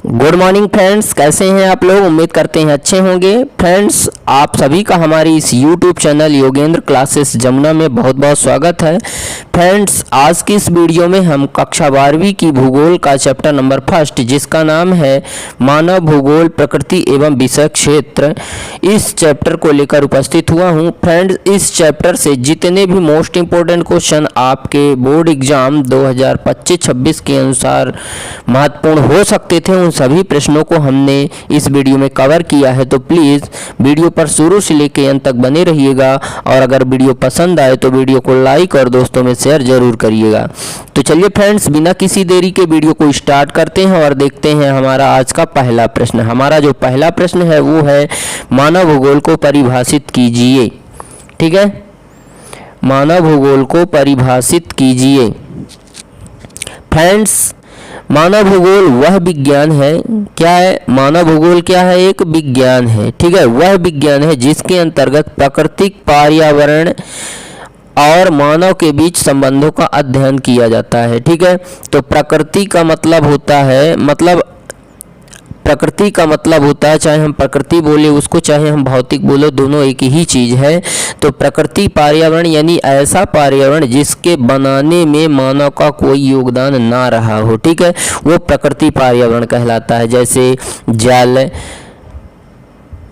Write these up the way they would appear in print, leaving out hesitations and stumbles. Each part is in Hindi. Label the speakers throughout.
Speaker 1: गुड मॉर्निंग फ्रेंड्स, कैसे हैं आप लोग। उम्मीद करते हैं अच्छे होंगे। फ्रेंड्स, आप सभी का हमारी इस YouTube channel Yogendra classes Jamuna में बहुत बहुत स्वागत है। फ्रेंड्स, आज की इस वीडियो में हम कक्षा 12वीं की भूगोल का चैप्टर नंबर 1 जिसका नाम है मानव भूगोल प्रकृति एवं विषय क्षेत्र, इस चैप्टर को लेकर उपस्थित हुआ हूँ। फ्रेंड्स, इस चैप्टर से जितने भी मोस्ट इम्पोर्टेंट क्वेश्चन आपके बोर्ड एग्जाम 2025-26 के अनुसार महत्वपूर्ण हो सकते थे, उन सभी प्रश्नों को हमने इस वीडियो में कवर किया है। तो प्लीज़ वीडियो पर शुरू से लेकर अंत तक बने रहिएगा और अगर वीडियो पसंद आए तो वीडियो को लाइक और दोस्तों में शेयर जरूर करिएगा। तो चलिए फ्रेंड्स, बिना किसी देरी के वीडियो को स्टार्ट करते हैं और देखते हैं हमारा आज का पहला प्रश्न। हमारा जो पहला प्रश्न है वो है मानव भूगोल को परिभाषित कीजिए। ठीक है, मानव भूगोल को परिभाषित कीजिए। फ्रेंड्स, मानव भूगोल वह विज्ञान है, क्या है मानव भूगोल, क्या है एक विज्ञान है। ठीक है, वह विज्ञान है जिसके अंतर्गत प्राकृतिक, पर्यावरण और मानव के बीच संबंधों का अध्ययन किया जाता है। ठीक है, तो प्रकृति का मतलब होता है, प्रकृति का मतलब होता है, चाहे हम प्रकृति बोले उसको, चाहे हम भौतिक बोले, दोनों एक ही चीज़ है। तो प्रकृति पर्यावरण यानी ऐसा पर्यावरण जिसके बनाने में मानव का कोई योगदान ना रहा हो। ठीक है, वो प्रकृति पर्यावरण कहलाता है। जैसे जल,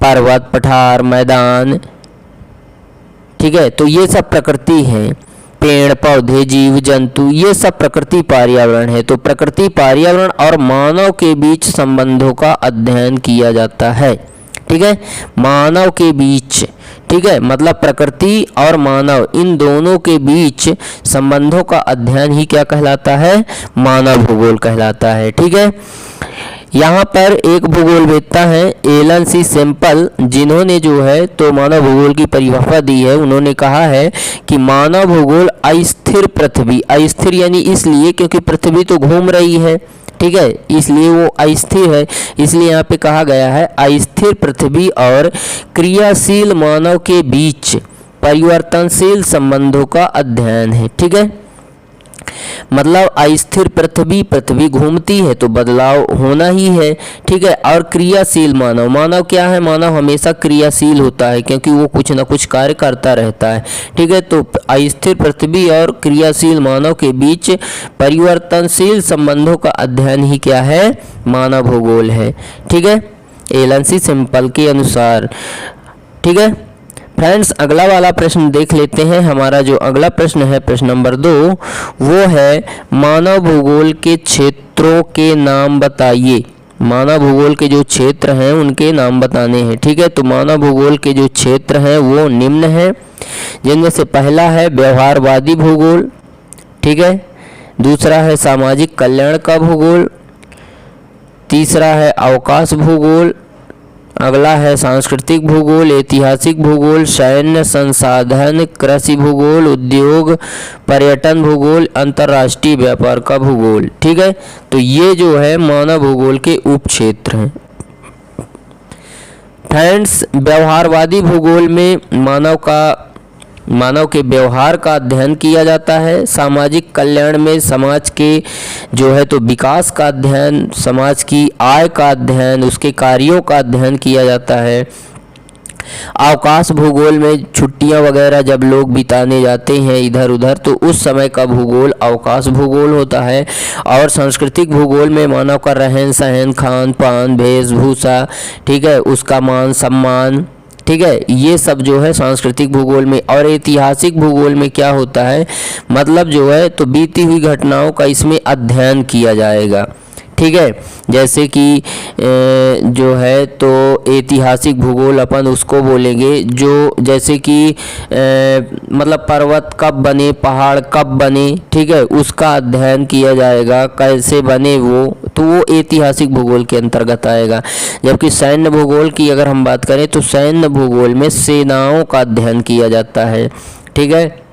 Speaker 1: पर्वत, पठार, मैदान। ठीक है, तो ये सब प्रकृति है। पेड़ पौधे, जीव जंतु, ये सब प्रकृति पर्यावरण है। तो प्रकृति पर्यावरण और मानव के बीच संबंधों का अध्ययन किया जाता है। ठीक है, मानव के बीच, ठीक है, मतलब प्रकृति और मानव इन दोनों के बीच संबंधों का अध्ययन ही क्या कहलाता है, मानव भूगोल कहलाता है। ठीक है, यहाँ पर एक भूगोलवेत्ता हैं एलन सी सेम्पल, जिन्होंने जो है तो मानव भूगोल की परिभाषा दी है। उन्होंने कहा है कि मानव भूगोल अस्थिर पृथ्वी, अस्थिर यानी इसलिए क्योंकि पृथ्वी तो घूम रही है, ठीक है, इसलिए वो अस्थिर है। इसलिए यहाँ पे कहा गया है अस्थिर पृथ्वी और क्रियाशील मानव के बीच परिवर्तनशील संबंधों का अध्ययन है। ठीक है, मतलब अस्थिर पृथ्वी, पृथ्वी घूमती है तो बदलाव होना ही है। ठीक है, और क्रियाशील मानव, मानव क्या है, मानव हमेशा क्रियाशील होता है क्योंकि वो कुछ ना कुछ कार्य करता रहता है। ठीक है, तो अस्थिर पृथ्वी और क्रियाशील मानव के बीच परिवर्तनशील संबंधों का अध्ययन ही क्या है, मानव भूगोल है। ठीक है, एलन सी सेम्पल के अनुसार। ठीक है फ्रेंड्स, अगला वाला प्रश्न देख लेते हैं। हमारा जो अगला प्रश्न है, प्रश्न नंबर 2, वो है मानव भूगोल के क्षेत्रों के नाम बताइए। मानव भूगोल के जो क्षेत्र हैं उनके नाम बताने हैं। ठीक है, तो मानव भूगोल के जो क्षेत्र हैं वो निम्न हैं, जिनमें से पहला है व्यवहारवादी भूगोल। ठीक है, दूसरा है सामाजिक कल्याण का भूगोल, तीसरा है अवकाश भूगोल, अगला है सांस्कृतिक भूगोल, ऐतिहासिक भूगोल, सैन्य संसाधन, कृषि भूगोल, उद्योग, पर्यटन भूगोल, अंतर्राष्ट्रीय व्यापार का भूगोल। ठीक है, तो ये जो है मानव भूगोल के उप क्षेत्र हैं। फ्रेंड्स, व्यवहारवादी भूगोल में मानव के व्यवहार का अध्ययन किया जाता है। सामाजिक कल्याण में समाज के जो है तो विकास का अध्ययन, समाज की आय का अध्ययन, उसके कार्यों का अध्ययन किया जाता है। अवकाश भूगोल में छुट्टियां वगैरह जब लोग बिताने जाते हैं इधर उधर, तो उस समय का भूगोल अवकाश भूगोल होता है। और सांस्कृतिक भूगोल में मानव का रहन सहन, खान पान, वेशभूषा, ठीक है, उसका मान सम्मान, ठीक है, ये सब जो है सांस्कृतिक भूगोल में। और ऐतिहासिक भूगोल में क्या होता है, मतलब जो है तो बीती हुई घटनाओं का इसमें अध्ययन किया जाएगा। ठीक है, जैसे कि जो है तो ऐतिहासिक भूगोल अपन उसको बोलेंगे जो जैसे कि मतलब पर्वत कब बने, पहाड़ कब बने, ठीक है, उसका अध्ययन किया जाएगा, कैसे बने वो, तो वो ऐतिहासिक भूगोल के अंतर्गत आएगा। जबकि सैन्य भूगोल की अगर हम बात करें तो सैन्य भूगोल में सेनाओं का अध्ययन किया जाता है। ठीक है,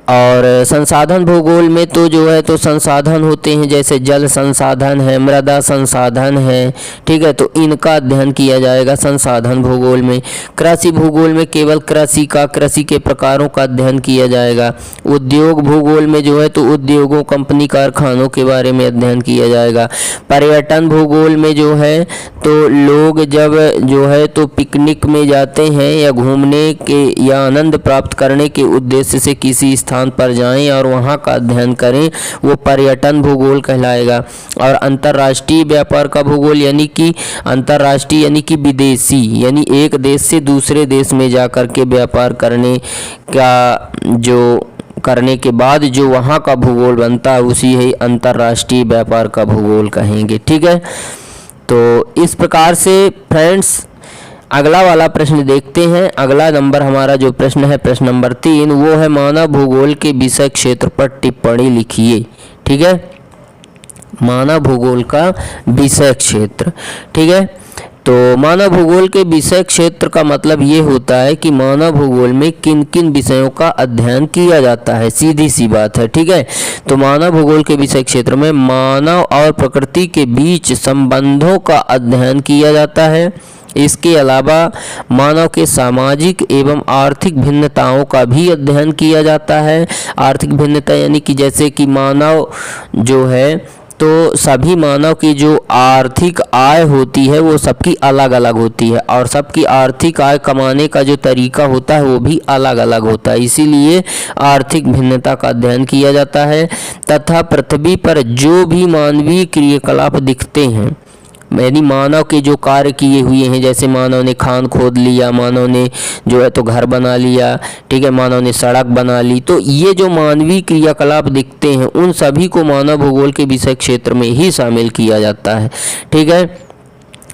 Speaker 1: और संसाधन भूगोल में तो जो है तो संसाधन होते हैं, जैसे जल संसाधन है, मृदा संसाधन है, ठीक है, तो इनका अध्ययन किया जाएगा संसाधन भूगोल में। कृषि भूगोल में केवल कृषि के प्रकारों का अध्ययन किया जाएगा। उद्योग भूगोल में जो है तो उद्योगों, कंपनी, कारखानों के बारे में अध्ययन किया जाएगा। पर्यटन भूगोल में जो है तो लोग जब जो है तो पिकनिक में जाते हैं या घूमने के या आनंद प्राप्त करने के उद्देश्य से किसी स्थान पर जाएं और वहां का अध्ययन करें, वो पर्यटन भूगोल कहलाएगा। और अंतर्राष्ट्रीय व्यापार का भूगोल यानी कि अंतर्राष्ट्रीय यानी कि विदेशी, यानी एक देश से दूसरे देश में जा कर के व्यापार करने के बाद जो वहाँ का भूगोल बनता है उसी है अंतर्राष्ट्रीय व्यापार का भूगोल कहेंगे, ठीक है। तो इस प्रकार से फ्रेंड्स अगला वाला प्रश्न देखते हैं। अगला नंबर हमारा जो प्रश्न है, प्रश्न नंबर 3, वो है मानव भूगोल के विषय क्षेत्र पर टिप्पणी लिखिए, ठीक है। मानव भूगोल का विषय क्षेत्र, ठीक है। तो मानव भूगोल के विषय क्षेत्र का मतलब ये होता है कि मानव भूगोल में किन किन विषयों का अध्ययन किया जाता है, सीधी सी बात है, ठीक है। तो मानव भूगोल के विषय क्षेत्र में मानव और प्रकृति के बीच संबंधों का अध्ययन किया जाता है। इसके अलावा मानव के सामाजिक एवं आर्थिक भिन्नताओं का भी अध्ययन किया जाता है। आर्थिक भिन्नता यानी कि जैसे कि मानव जो है तो सभी मानव की जो आर्थिक आय होती है वो सबकी अलग अलग होती है और सबकी आर्थिक आय कमाने का जो तरीका होता है वो भी अलग अलग होता है, इसीलिए आर्थिक भिन्नता का अध्ययन किया जाता है। तथा पृथ्वी पर जो भी मानवीय क्रियाकलाप दिखते हैं, यानी मानव के जो कार्य किए हुए हैं, जैसे मानव ने खान खोद लिया, मानव ने जो है तो घर बना लिया, ठीक है, मानव ने सड़क बना ली, तो ये जो मानवीय क्रियाकलाप दिखते हैं उन सभी को मानव भूगोल के विषय क्षेत्र में ही शामिल किया जाता है, ठीक है।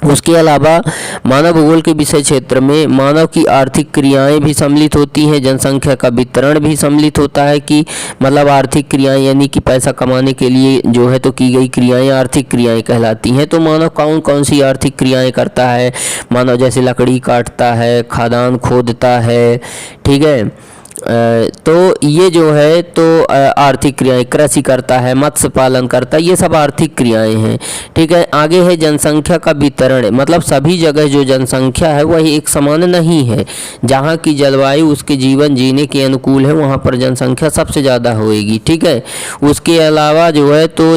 Speaker 1: उसके अलावा मानव भूगोल के विषय क्षेत्र में मानव की आर्थिक क्रियाएं भी सम्मिलित होती हैं, जनसंख्या का वितरण भी सम्मिलित होता है कि मतलब आर्थिक क्रियाएं यानी कि पैसा कमाने के लिए जो है तो की गई क्रियाएं आर्थिक क्रियाएं कहलाती हैं। तो मानव कौन कौन सी आर्थिक क्रियाएं करता है, मानव जैसे लकड़ी काटता है, खदान खोदता है, ठीक है, तो ये जो है तो आर्थिक क्रियाएं, कृषि करता है, मत्स्य पालन करता है, ये सब आर्थिक क्रियाएं हैं, ठीक है। आगे है जनसंख्या का वितरण, मतलब सभी जगह जो जनसंख्या है वह एक समान नहीं है। जहाँ की जलवायु उसके जीवन जीने के अनुकूल है वहाँ पर जनसंख्या सबसे ज़्यादा होएगी, ठीक है। उसके अलावा जो है तो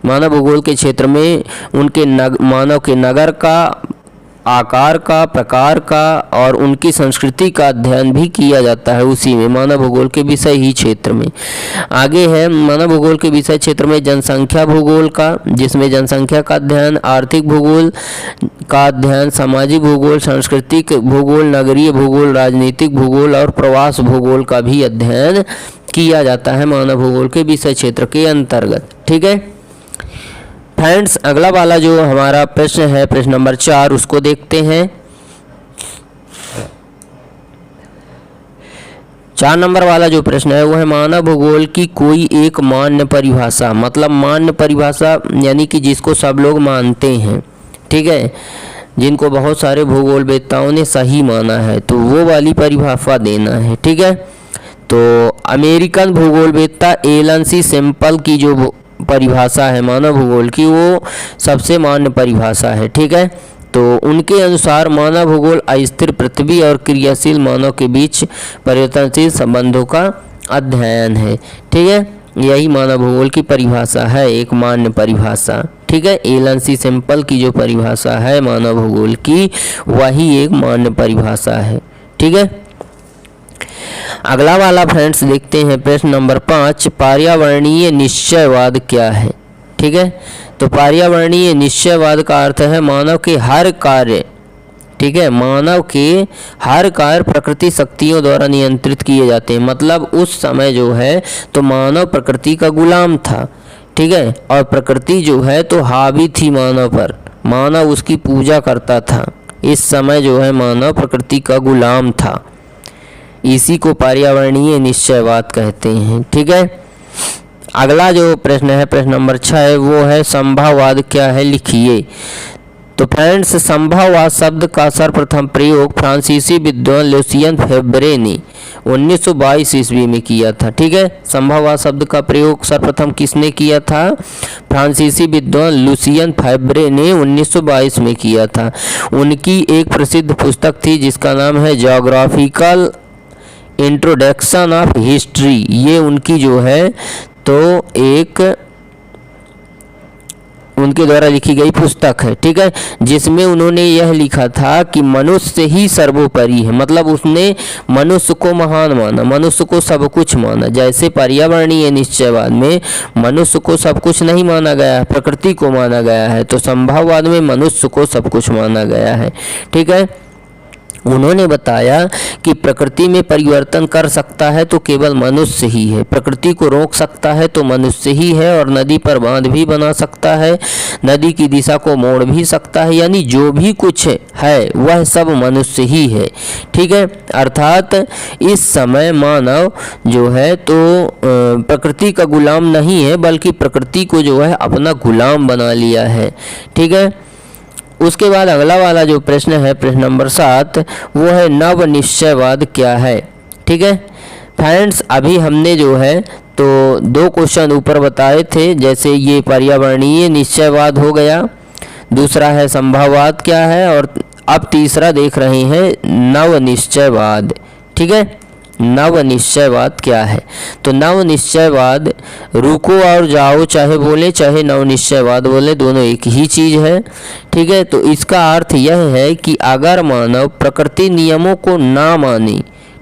Speaker 1: मानव भूगोल के क्षेत्र में उनके मानव के नगर का आकार का, प्रकार का और उनकी संस्कृति का अध्ययन भी किया जाता है उसी में, मानव भूगोल के विषय ही क्षेत्र में। आगे है मानव भूगोल के विषय क्षेत्र में जनसंख्या भूगोल का, जिसमें जनसंख्या का अध्ययन, आर्थिक भूगोल का अध्ययन, सामाजिक भूगोल, सांस्कृतिक भूगोल, नगरीय भूगोल, राजनीतिक भूगोल और प्रवास भूगोल का भी अध्ययन किया जाता है मानव भूगोल के विषय क्षेत्र के अंतर्गत, ठीक है। फ्रेंड्स अगला वाला जो हमारा प्रश्न है, प्रश्न नंबर 4, उसको देखते हैं। 4 नंबर वाला जो प्रश्न है वो है मानव भूगोल की कोई एक मान्य परिभाषा, मतलब मान्य परिभाषा यानी कि जिसको सब लोग मानते हैं, ठीक है, जिनको बहुत सारे भूगोलवेत्ताओं ने सही माना है, तो वो वाली परिभाषा देना है, ठीक है। तो अमेरिकन भूगोलवेत्ता एलन सी सिंपल की जो परिभाषा है मानव भूगोल की वो सबसे मान्य परिभाषा है, ठीक है। तो उनके अनुसार मानव भूगोल अस्थिर पृथ्वी और क्रियाशील मानव के बीच परिवर्तनशील संबंधों का अध्ययन है, ठीक है। यही मानव भूगोल की परिभाषा है, एक मान्य परिभाषा, ठीक है। एलन सी सिंपल की जो परिभाषा है मानव भूगोल की वही एक मान्य परिभाषा है, ठीक है। अगला वाला फ्रेंड्स देखते हैं प्रश्न नंबर 5, पर्यावरणीय निश्चयवाद क्या है, ठीक है। तो पर्यावरणीय निश्चयवाद का अर्थ है मानव के हर कार्य, ठीक है, मानव के हर कार्य प्रकृति शक्तियों द्वारा नियंत्रित किए जाते हैं। मतलब उस समय जो है तो मानव प्रकृति का गुलाम था, ठीक है, और प्रकृति जो है तो हावी थी मानव पर, मानव उसकी पूजा करता था। इस समय जो है मानव प्रकृति का गुलाम था, इसी को पर्यावरणीय निश्चयवाद कहते हैं, ठीक है। अगला जो प्रश्न है प्रश्न नंबर 6 वो है संभाववाद क्या है, लिखिए। तो फ्रेंड्स, संभववाद शब्द का सर्वप्रथम प्रयोग फ्रांसीसी विद्वान लुसियन फेब्रे ने 1922 ईस्वी में किया था। ठीक है, संभववाद शब्द का प्रयोग सर्वप्रथम किसने किया था? फ्रांसीसी विद्वान लुसियन फेब्रे ने 1922 में किया था। उनकी एक प्रसिद्ध पुस्तक थी जिसका नाम है ज्योग्राफिकल इंट्रोडक्शन ऑफ हिस्ट्री। ये उनकी जो है तो एक उनके द्वारा लिखी गई पुस्तक है। ठीक है, जिसमें उन्होंने यह लिखा था कि मनुष्य ही सर्वोपरि है। मतलब उसने मनुष्य को महान माना, मनुष्य को सब कुछ माना। जैसे पर्यावरणीय निश्चयवाद में मनुष्य को सब कुछ नहीं माना गया है, प्रकृति को माना गया है, तो संभववाद में मनुष्य को सब कुछ माना गया है। ठीक है, उन्होंने बताया कि प्रकृति में परिवर्तन कर सकता है तो केवल मनुष्य ही है, प्रकृति को रोक सकता है तो मनुष्य ही है, और नदी पर बांध भी बना सकता है, नदी की दिशा को मोड़ भी सकता है, यानी जो भी कुछ है वह सब मनुष्य ही है। ठीक है, अर्थात इस समय मानव जो है तो प्रकृति का गुलाम नहीं है, बल्कि प्रकृति को जो है अपना गुलाम बना लिया है। ठीक है, उसके बाद अगला वाला जो प्रश्न है, प्रश्न नंबर 7, वो है नव निश्चयवाद क्या है। ठीक है फ्रेंड्स, अभी हमने जो है तो 2 क्वेश्चन ऊपर बताए थे, जैसे ये पर्यावरणीय निश्चयवाद हो गया, दूसरा है संभववाद क्या है, और अब तीसरा देख रहे हैं नव निश्चयवाद। ठीक है, नव निश्चयवाद क्या है? तो नव निश्चयवाद रुको और जाओ चाहे बोले चाहे नव निश्चयवाद बोले, दोनों एक ही चीज़ है। ठीक है, तो इसका अर्थ यह है कि अगर मानव प्रकृति नियमों को ना माने,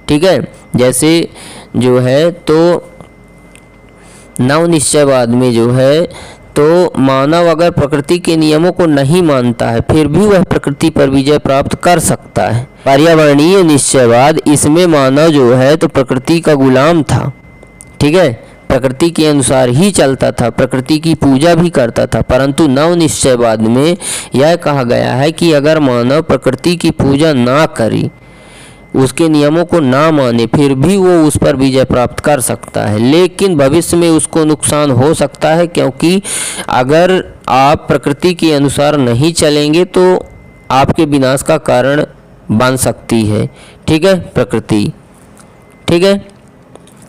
Speaker 1: ठीक है, जैसे जो है तो नव निश्चयवाद में जो है तो मानव अगर प्रकृति के नियमों को नहीं मानता है फिर भी वह प्रकृति पर विजय प्राप्त कर सकता है। पर्यावरणीय निश्चयवाद, इसमें मानव जो है तो प्रकृति का गुलाम था। ठीक है, प्रकृति के अनुसार ही चलता था, प्रकृति की पूजा भी करता था, परंतु नव निश्चयवाद में यह कहा गया है कि अगर मानव प्रकृति की पूजा ना करे, उसके नियमों को ना माने, फिर भी वो उस पर विजय प्राप्त कर सकता है, लेकिन भविष्य में उसको नुकसान हो सकता है, क्योंकि अगर आप प्रकृति के अनुसार नहीं चलेंगे तो आपके विनाश का कारण बन सकती है। ठीक है, प्रकृति। ठीक है,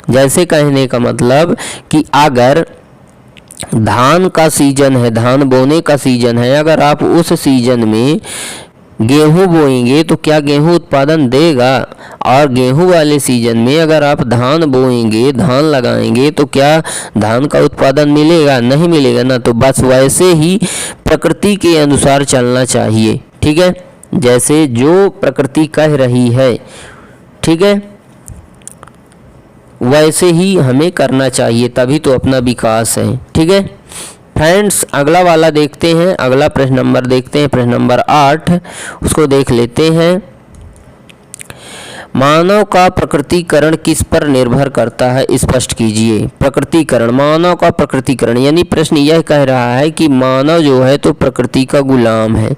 Speaker 1: जैसे कहने का मतलब कि अगर धान का सीजन है, धान बोने का सीजन है, अगर आप उस सीजन में गेहूं बोएंगे तो क्या गेहूं उत्पादन देगा, और गेहूं वाले सीजन में अगर आप धान बोएंगे, धान लगाएंगे तो क्या धान का उत्पादन मिलेगा? नहीं मिलेगा ना। तो बस वैसे ही प्रकृति के अनुसार चलना चाहिए। ठीक है, जैसे जो प्रकृति कह रही है, ठीक है, वैसे ही हमें करना चाहिए, तभी तो अपना विकास है। ठीक है फ्रेंड्स, अगला वाला देखते हैं, अगला प्रश्न नंबर देखते हैं, प्रश्न नंबर 8, उसको देख लेते हैं। मानव का प्रकृतिकरण किस पर निर्भर करता है, स्पष्ट कीजिए। प्रकृतिकरण, मानव का प्रकृतिकरण, यानी प्रश्न यह कह रहा है कि मानव जो है तो प्रकृति का गुलाम है।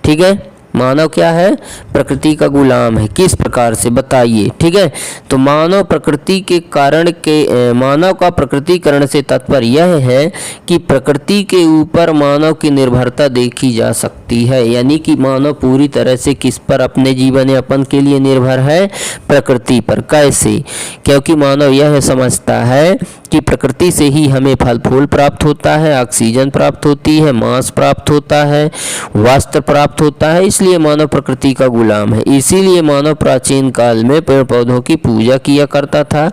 Speaker 1: ठीक है, मानव क्या है? प्रकृति का गुलाम है। किस प्रकार से, बताइए। ठीक है, तो मानव प्रकृति के कारण के मानव का प्रकृतिकरण से तात्पर्य यह है कि प्रकृति के ऊपर मानव की निर्भरता देखी जा सकती है, यानी कि मानव पूरी तरह से किस पर अपने जीवन यापन के लिए निर्भर है? प्रकृति पर। कैसे? क्योंकि मानव यह समझता है कि प्रकृति से ही हमें फल फूल प्राप्त होता है, ऑक्सीजन प्राप्त होती है, मांस प्राप्त होता है, वस्त्र प्राप्त होता है, इसलिए मानव प्रकृति का गुलाम है। इसीलिए मानव प्राचीन काल में पेड़ पौधों की पूजा किया करता था।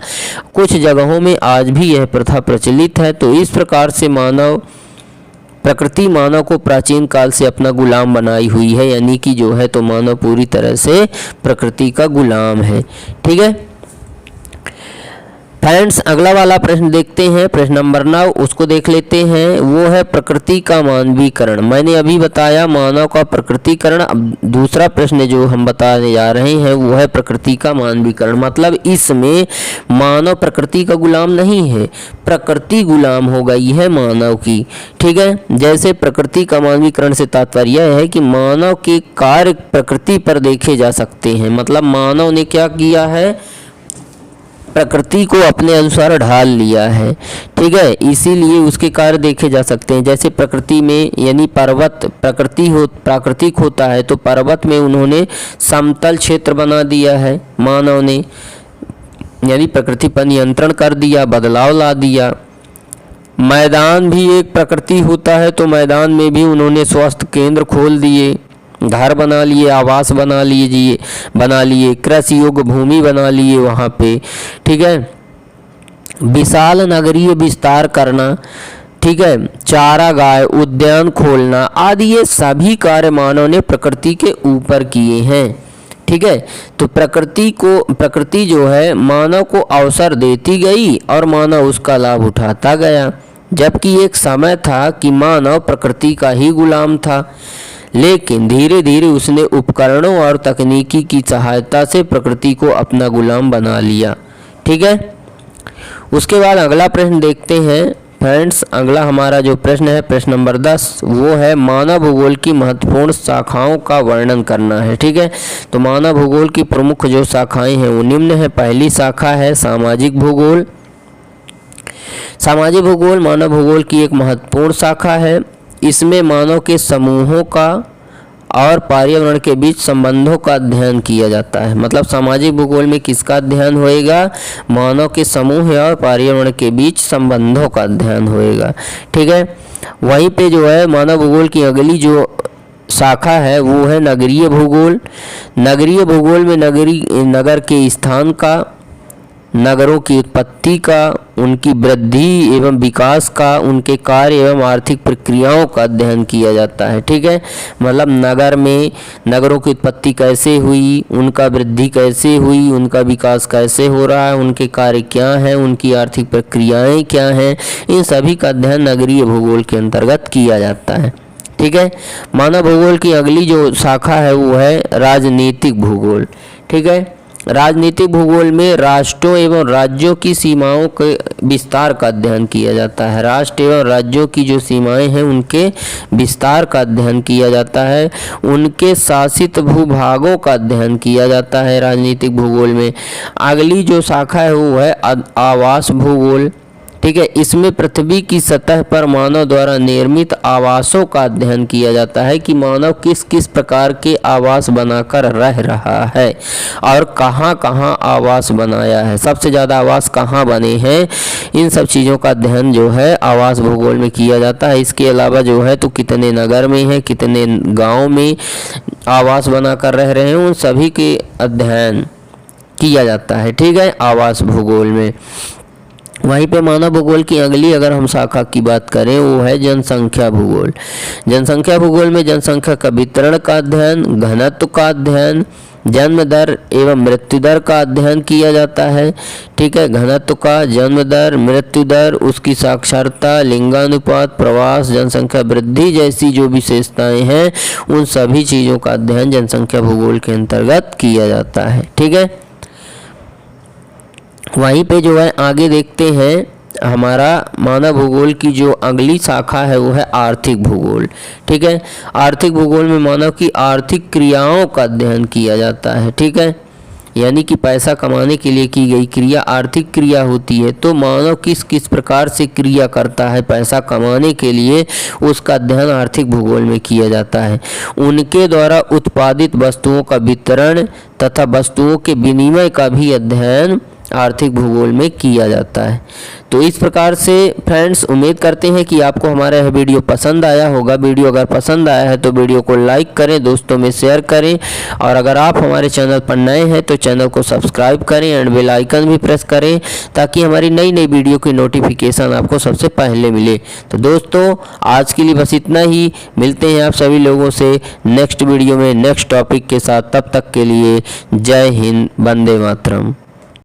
Speaker 1: कुछ जगहों में आज भी यह प्रथा प्रचलित है। तो इस प्रकार से प्रकृति मानव को प्राचीन काल से अपना गुलाम बनाई हुई है, यानी कि जो है तो मानव पूरी तरह से प्रकृति का गुलाम है। ठीक है फ्रेंड्स, अगला वाला प्रश्न देखते हैं, प्रश्न नंबर 9, उसको देख लेते हैं। वो है प्रकृति का मानवीकरण। मैंने अभी बताया मानव का प्रकृतिकरण। अब दूसरा प्रश्न जो हम बताने जा रहे हैं वो है प्रकृति का मानवीकरण। मतलब इसमें मानव प्रकृति का गुलाम नहीं है, प्रकृति गुलाम हो गई है मानव की। ठीक है, जैसे प्रकृति का मानवीकरण से तात्पर्य यह है कि मानव के कार्य प्रकृति पर देखे जा सकते हैं। मतलब मानव ने क्या किया है? प्रकृति को अपने अनुसार ढाल लिया है, ठीक है। इसीलिए उसके कार्य देखे जा सकते हैं। जैसे प्रकृति में यानी पर्वत प्राकृतिक होता है, तो पर्वत में उन्होंने समतल क्षेत्र बना दिया है मानव ने, यानी प्रकृति पर नियंत्रण कर दिया, बदलाव ला दिया। मैदान भी एक प्रकृति होता है, तो मैदान में भी उन्होंने स्वास्थ्य केंद्र खोल दिए, घर बना लिए, आवास बना लिए, कृषि योग्य भूमि बना लिए वहाँ पे, ठीक है। विशाल नगरीय विस्तार करना, ठीक है, चारागाह, उद्यान खोलना आदि ये सभी कार्य मानव ने प्रकृति के ऊपर किए हैं, ठीक है। तो प्रकृति जो है मानव को अवसर देती गई और मानव उसका लाभ उठाता गया। जबकि एक समय था कि मानव प्रकृति का ही गुलाम था, लेकिन धीरे धीरे उसने उपकरणों और तकनीकी की सहायता से प्रकृति को अपना गुलाम बना लिया, ठीक है। उसके बाद अगला प्रश्न देखते हैं फ्रेंड्स। अगला हमारा जो प्रश्न है, प्रश्न नंबर 10, वो है मानव भूगोल की महत्वपूर्ण शाखाओं का वर्णन करना है, ठीक है। तो मानव भूगोल की प्रमुख जो शाखाएं हैं वो निम्न है। पहली शाखा है सामाजिक भूगोल। सामाजिक भूगोल मानव भूगोल की एक महत्वपूर्ण शाखा है। इसमें मानव के समूहों का और पर्यावरण के बीच संबंधों का अध्ययन किया जाता है। मतलब सामाजिक भूगोल में किसका अध्ययन होएगा? मानव के समूह और पर्यावरण के बीच संबंधों का अध्ययन होएगा, ठीक है। वहीं पे जो है मानव भूगोल की अगली जो शाखा है वो है नगरीय भूगोल। नगरीय भूगोल में नगर के स्थान का, नगरों की उत्पत्ति का, उनकी वृद्धि एवं विकास का, उनके कार्य एवं आर्थिक प्रक्रियाओं का अध्ययन किया जाता है, ठीक है। मतलब नगरों की उत्पत्ति कैसे हुई, उनका वृद्धि कैसे हुई, उनका विकास कैसे हो रहा है, उनके कार्य क्या हैं, उनकी आर्थिक प्रक्रियाएं क्या हैं, इन सभी का अध्ययन नगरीय भूगोल के अंतर्गत किया जाता है, ठीक है। मानव भूगोल की अगली जो शाखा है वो है राजनीतिक भूगोल, ठीक है। राजनीतिक भूगोल में राष्ट्रों एवं राज्यों की सीमाओं के विस्तार का अध्ययन किया जाता है। राष्ट्र एवं राज्यों की जो सीमाएं हैं उनके विस्तार का अध्ययन किया जाता है। उनके शासित भूभागों का अध्ययन किया जाता है राजनीतिक भूगोल में। अगली जो शाखा है वो है आवास भूगोल, ठीक है। इसमें पृथ्वी की सतह पर मानव द्वारा निर्मित आवासों का अध्ययन किया जाता है कि मानव किस किस प्रकार के आवास बनाकर रह रहा है और कहाँ कहाँ आवास बनाया है, सबसे ज़्यादा आवास कहाँ बने हैं, इन सब चीज़ों का अध्ययन जो है आवास भूगोल में किया जाता है। इसके अलावा जो है तो कितने नगर में है, कितने गाँव में आवास बनाकर रह रहे हैं, उन सभी के अध्ययन किया जाता है, ठीक है, आवास भूगोल में। वहीं पे मानव भूगोल की अगली अगर हम शाखा की बात करें वो है जनसंख्या भूगोल। जनसंख्या भूगोल में जनसंख्या का वितरण का अध्ययन, घनत्व का अध्ययन, जन्म दर एवं मृत्यु दर का अध्ययन किया जाता है, ठीक है। घनत्व का, जन्म दर, मृत्यु दर, उसकी साक्षरता, लिंगानुपात, प्रवास, जनसंख्या वृद्धि जैसी जो विशेषताएं हैं उन सभी चीज़ों का अध्ययन जनसंख्या भूगोल के अंतर्गत किया जाता है, ठीक है। वहीं पे जो है आगे देखते हैं हमारा मानव भूगोल की जो अगली शाखा है वो है आर्थिक भूगोल, ठीक है। आर्थिक भूगोल में मानव की आर्थिक क्रियाओं का अध्ययन किया जाता है, ठीक है। यानी कि पैसा कमाने के लिए की गई क्रिया आर्थिक क्रिया होती है। तो मानव किस किस प्रकार से क्रिया करता है पैसा कमाने के लिए, उसका अध्ययन आर्थिक भूगोल में किया जाता है। उनके द्वारा उत्पादित वस्तुओं का वितरण तथा वस्तुओं के विनिमय का भी अध्ययन आर्थिक भूगोल में किया जाता है। तो इस प्रकार से फ्रेंड्स उम्मीद करते हैं कि आपको हमारा यह वीडियो पसंद आया होगा। वीडियो अगर पसंद आया है तो वीडियो को लाइक करें, दोस्तों में शेयर करें, और अगर आप हमारे चैनल पर नए हैं तो चैनल को सब्सक्राइब करें एंड बेल आइकन भी प्रेस करें ताकि हमारी नई नई वीडियो की नोटिफिकेशन आपको सबसे पहले मिले। तो दोस्तों आज के लिए बस इतना ही। मिलते हैं आप सभी लोगों से नेक्स्ट वीडियो में नेक्स्ट टॉपिक के साथ। तब तक के लिए जय हिंद, वंदे मातरम।